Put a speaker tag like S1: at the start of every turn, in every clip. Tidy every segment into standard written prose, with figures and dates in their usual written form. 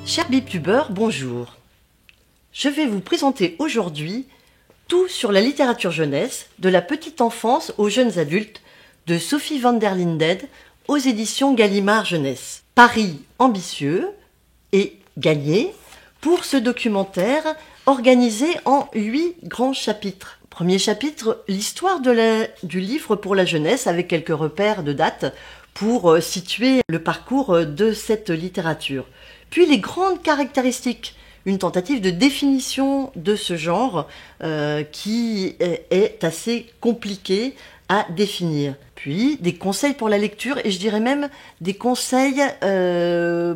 S1: Chers BibTubeurs, bonjour. Je vais vous présenter aujourd'hui tout sur la littérature jeunesse, de la petite enfance aux jeunes adultes, de Sophie van der Linden aux éditions Gallimard Jeunesse. Pari ambitieux et gagné pour ce documentaire organisé en 8 grands chapitres. Premier chapitre, l'histoire du livre pour la jeunesse avec quelques repères de date pour situer le parcours de cette littérature. Puis les grandes caractéristiques, une tentative de définition de ce genre qui est assez compliqué à définir. Puis des conseils pour la lecture et je dirais même des conseils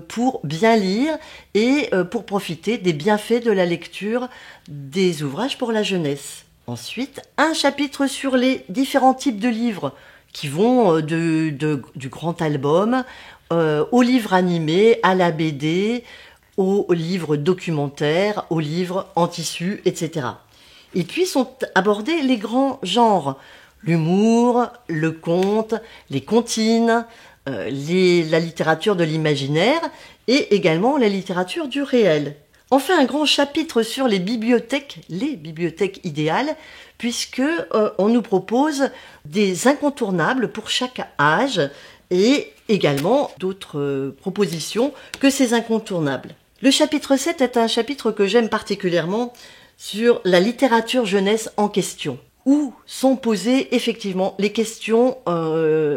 S1: pour bien lire et pour profiter des bienfaits de la lecture des ouvrages pour la jeunesse. Ensuite, un chapitre sur les différents types de livres qui vont du grand album au livre animé, à la BD, aux livres documentaires, aux livres en tissu, etc. Et puis sont abordés les grands genres, l'humour, le conte, les comptines, la littérature de l'imaginaire et également la littérature du réel. Enfin, un grand chapitre sur les bibliothèques idéales, puisque on nous propose des incontournables pour chaque âge et également d'autres propositions que ces incontournables. Le chapitre 7 est un chapitre que j'aime particulièrement sur la littérature jeunesse en question, où sont posées effectivement les questions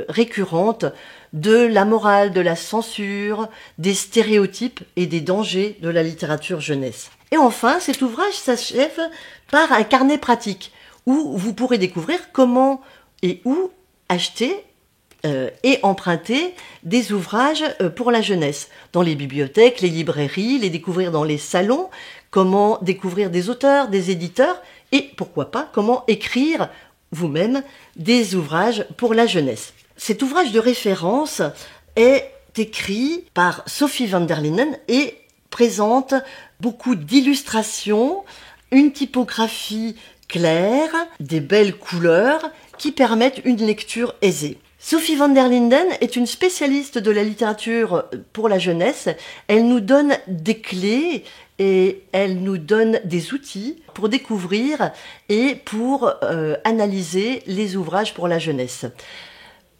S1: récurrentes de la morale, de la censure, des stéréotypes et des dangers de la littérature jeunesse. Et enfin, cet ouvrage s'achève par un carnet pratique, où vous pourrez découvrir comment et où acheter et emprunter des ouvrages pour la jeunesse, dans les bibliothèques, les librairies, les découvrir dans les salons, comment découvrir des auteurs, des éditeurs, et pourquoi pas, comment écrire vous-même des ouvrages pour la jeunesse. Cet ouvrage de référence est écrit par Sophie van der Linden et présente beaucoup d'illustrations, une typographie claire, des belles couleurs qui permettent une lecture aisée. Sophie van der Linden est une spécialiste de la littérature pour la jeunesse. Elle nous donne des clés et elle nous donne des outils pour découvrir et pour analyser les ouvrages pour la jeunesse.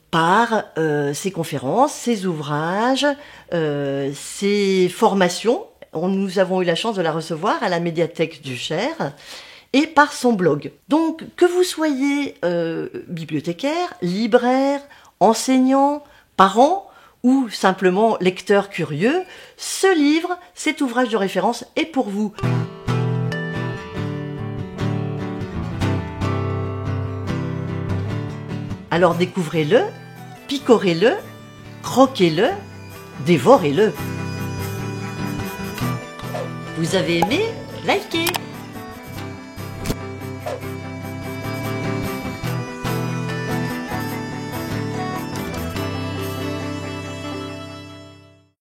S1: Par ses conférences, ses ouvrages, ses formations. Nous avons eu la chance de la recevoir à la médiathèque du Cher. Et par son blog. Donc, que vous soyez bibliothécaire, libraire, enseignant, parent ou simplement lecteur curieux, ce livre, cet ouvrage de référence est pour vous. Alors découvrez-le, picorez-le, croquez-le, dévorez-le. Vous avez aimé? Likez!